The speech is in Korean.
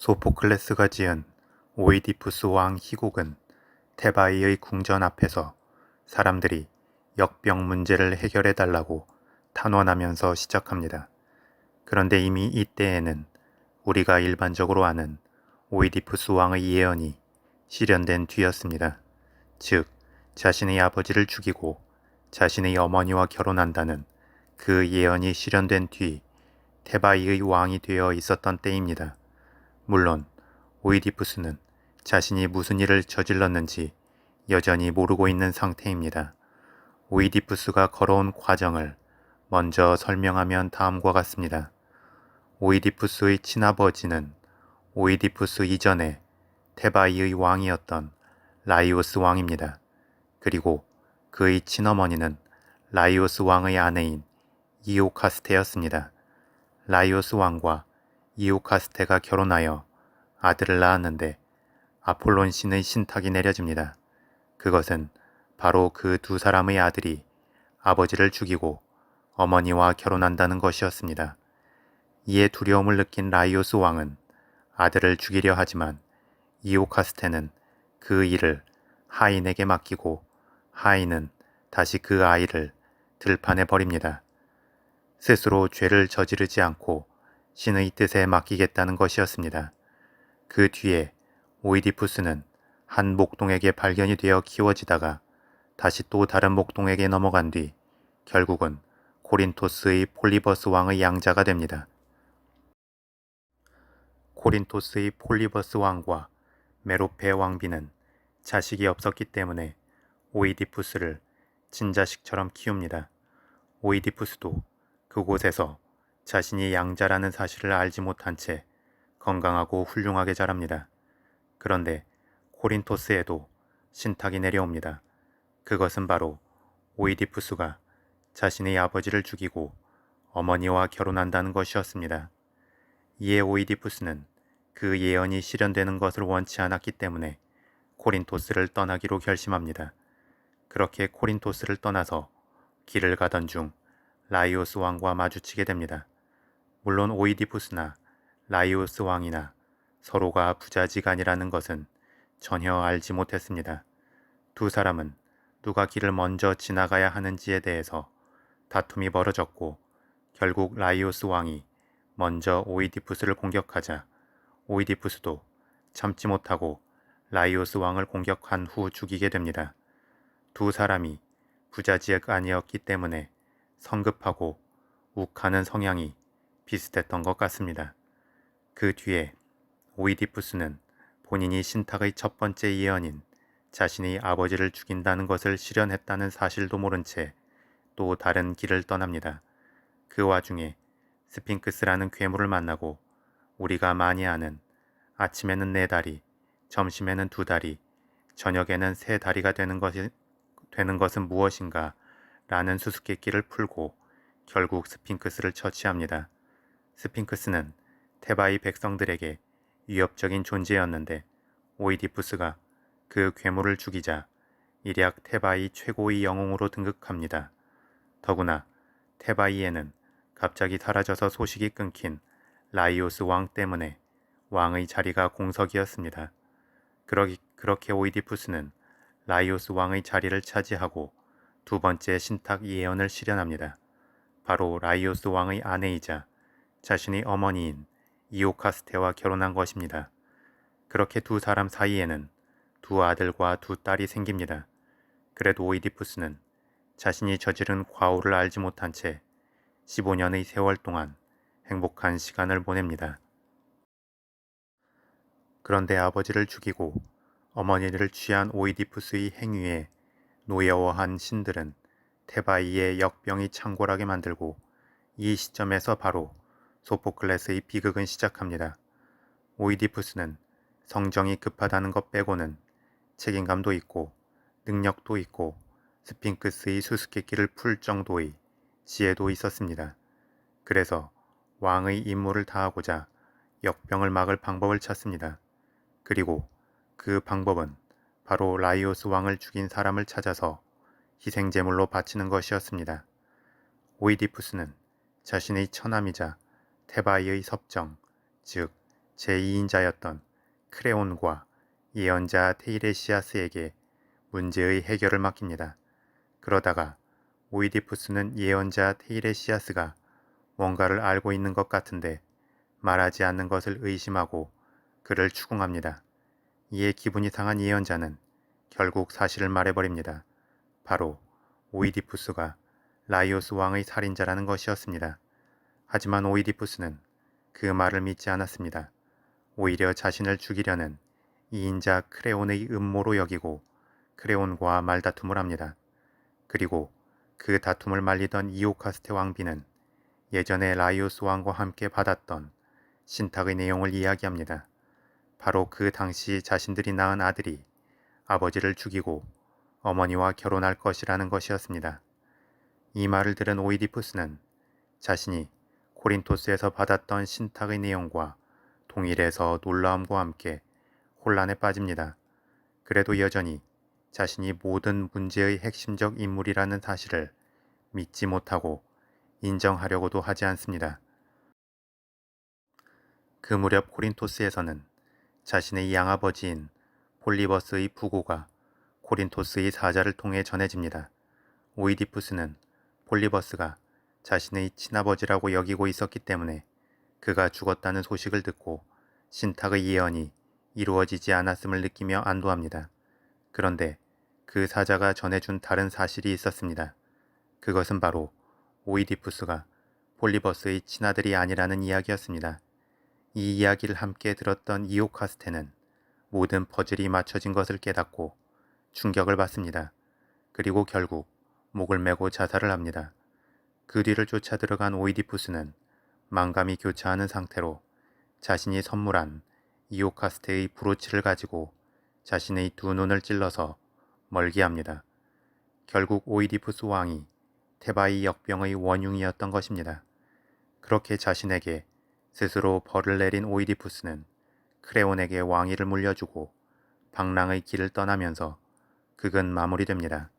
소포클레스가 지은 오이디푸스 왕 희곡은 테바이의 궁전 앞에서 사람들이 역병 문제를 해결해 달라고 탄원하면서 시작합니다. 그런데 이미 이때에는 우리가 일반적으로 아는 오이디푸스 왕의 예언이 실현된 뒤였습니다. 즉, 자신의 아버지를 죽이고 자신의 어머니와 결혼한다는 그 예언이 실현된 뒤 테바이의 왕이 되어 있었던 때입니다. 물론 오이디푸스는 자신이 무슨 일을 저질렀는지 여전히 모르고 있는 상태입니다. 오이디푸스가 걸어온 과정을 먼저 설명하면 다음과 같습니다. 오이디푸스의 친아버지는 오이디푸스 이전에 테바이의 왕이었던 라이오스 왕입니다. 그리고 그의 친어머니는 라이오스 왕의 아내인 이오카스테였습니다. 라이오스 왕과 이오카스테가 결혼하여 아들을 낳았는데 아폴론 신의 신탁이 내려집니다. 그것은 바로 그 두 사람의 아들이 아버지를 죽이고 어머니와 결혼한다는 것이었습니다. 이에 두려움을 느낀 라이오스 왕은 아들을 죽이려 하지만 이오카스테는 그 일을 하인에게 맡기고 하인은 다시 그 아이를 들판에 버립니다. 스스로 죄를 저지르지 않고 신의 뜻에 맡기겠다는 것이었습니다. 그 뒤에 오이디푸스는 한 목동에게 발견이 되어 키워지다가 다시 또 다른 목동에게 넘어간 뒤 결국은 코린토스의 폴리버스 왕의 양자가 됩니다. 코린토스의 폴리버스 왕과 메로페 왕비는 자식이 없었기 때문에 오이디푸스를 친자식처럼 키웁니다. 오이디푸스도 그곳에서 자신이 양자라는 사실을 알지 못한 채 건강하고 훌륭하게 자랍니다. 그런데 코린토스에도 신탁이 내려옵니다. 그것은 바로 오이디푸스가 자신의 아버지를 죽이고 어머니와 결혼한다는 것이었습니다. 이에 오이디푸스는 그 예언이 실현되는 것을 원치 않았기 때문에 코린토스를 떠나기로 결심합니다. 그렇게 코린토스를 떠나서 길을 가던 중 라이오스 왕과 마주치게 됩니다. 물론 오이디푸스나 라이오스 왕이나 서로가 부자지간이라는 것은 전혀 알지 못했습니다. 두 사람은 누가 길을 먼저 지나가야 하는지에 대해서 다툼이 벌어졌고 결국 라이오스 왕이 먼저 오이디푸스를 공격하자 오이디푸스도 참지 못하고 라이오스 왕을 공격한 후 죽이게 됩니다. 두 사람이 부자지간이었기 때문에 성급하고 욱하는 성향이 비슷했던 것 같습니다. 그 뒤에 오이디푸스는 본인이 신탁의 첫 번째 예언인 자신의 아버지를 죽인다는 것을 실현했다는 사실도 모른 채 또 다른 길을 떠납니다. 그 와중에 스핑크스라는 괴물을 만나고 우리가 많이 아는 아침에는 4다리, 점심에는 2다리, 저녁에는 3다리가 되는 것은 무엇인가 라는 수수께끼를 풀고 결국 스핑크스를 처치합니다. 스핑크스는 테바이 백성들에게 위협적인 존재였는데 오이디푸스가 그 괴물을 죽이자 일약 테바이 최고의 영웅으로 등극합니다. 더구나 테바이에는 갑자기 사라져서 소식이 끊긴 라이오스 왕 때문에 왕의 자리가 공석이었습니다. 그렇게 오이디푸스는 라이오스 왕의 자리를 차지하고 두 번째 신탁 예언을 실현합니다. 바로 라이오스 왕의 아내이자 자신의 어머니인 이오카스테와 결혼한 것입니다. 그렇게 두 사람 사이에는 두 아들과 두 딸이 생깁니다. 그래도 오이디푸스는 자신이 저지른 과오를 알지 못한 채 15년의 세월 동안 행복한 시간을 보냅니다. 그런데 아버지를 죽이고 어머니를 취한 오이디푸스의 행위에 노여워한 신들은 테바이의 역병이 창궐하게 만들고 이 시점에서 바로 소포클레스의 비극은 시작합니다. 오이디푸스는 성정이 급하다는 것 빼고는 책임감도 있고 능력도 있고 스핑크스의 수수께끼를 풀 정도의 지혜도 있었습니다. 그래서 왕의 임무를 다하고자 역병을 막을 방법을 찾습니다. 그리고 그 방법은 바로 라이오스 왕을 죽인 사람을 찾아서 희생제물로 바치는 것이었습니다. 오이디푸스는 자신의 처남이자 테바이의 섭정, 즉 제2인자였던 크레온과 예언자 테이레시아스에게 문제의 해결을 맡깁니다. 그러다가 오이디푸스는 예언자 테이레시아스가 뭔가를 알고 있는 것 같은데 말하지 않는 것을 의심하고 그를 추궁합니다. 이에 기분이 상한 예언자는 결국 사실을 말해버립니다. 바로 오이디푸스가 라이오스 왕의 살인자라는 것이었습니다. 하지만 오이디푸스는 그 말을 믿지 않았습니다. 오히려 자신을 죽이려는 이인자 크레온의 음모로 여기고 크레온과 말다툼을 합니다. 그리고 그 다툼을 말리던 이오카스테 왕비는 예전에 라이오스 왕과 함께 받았던 신탁의 내용을 이야기합니다. 바로 그 당시 자신들이 낳은 아들이 아버지를 죽이고 어머니와 결혼할 것이라는 것이었습니다. 이 말을 들은 오이디푸스는 자신이 코린토스에서 받았던 신탁의 내용과 동일해서 놀라움과 함께 혼란에 빠집니다. 그래도 여전히 자신이 모든 문제의 핵심적 인물이라는 사실을 믿지 못하고 인정하려고도 하지 않습니다. 그 무렵 코린토스에서는 자신의 양아버지인 폴리버스의 부고가 코린토스의 사자를 통해 전해집니다. 오이디푸스는 폴리버스가 자신의 친아버지라고 여기고 있었기 때문에 그가 죽었다는 소식을 듣고 신탁의 예언이 이루어지지 않았음을 느끼며 안도합니다. 그런데 그 사자가 전해준 다른 사실이 있었습니다. 그것은 바로 오이디푸스가 폴리버스의 친아들이 아니라는 이야기였습니다. 이 이야기를 함께 들었던 이오카스테는 모든 퍼즐이 맞춰진 것을 깨닫고 충격을 받습니다. 그리고 결국 목을 메고 자살을 합니다. 그 뒤를 쫓아 들어간 오이디푸스는 만감이 교차하는 상태로 자신이 선물한 이오카스테의 브로치를 가지고 자신의 두 눈을 찔러서 멀게 합니다. 결국 오이디푸스 왕이 테바이 역병의 원흉이었던 것입니다. 그렇게 자신에게 스스로 벌을 내린 오이디푸스는 크레온에게 왕위를 물려주고 방랑의 길을 떠나면서 극은 마무리됩니다.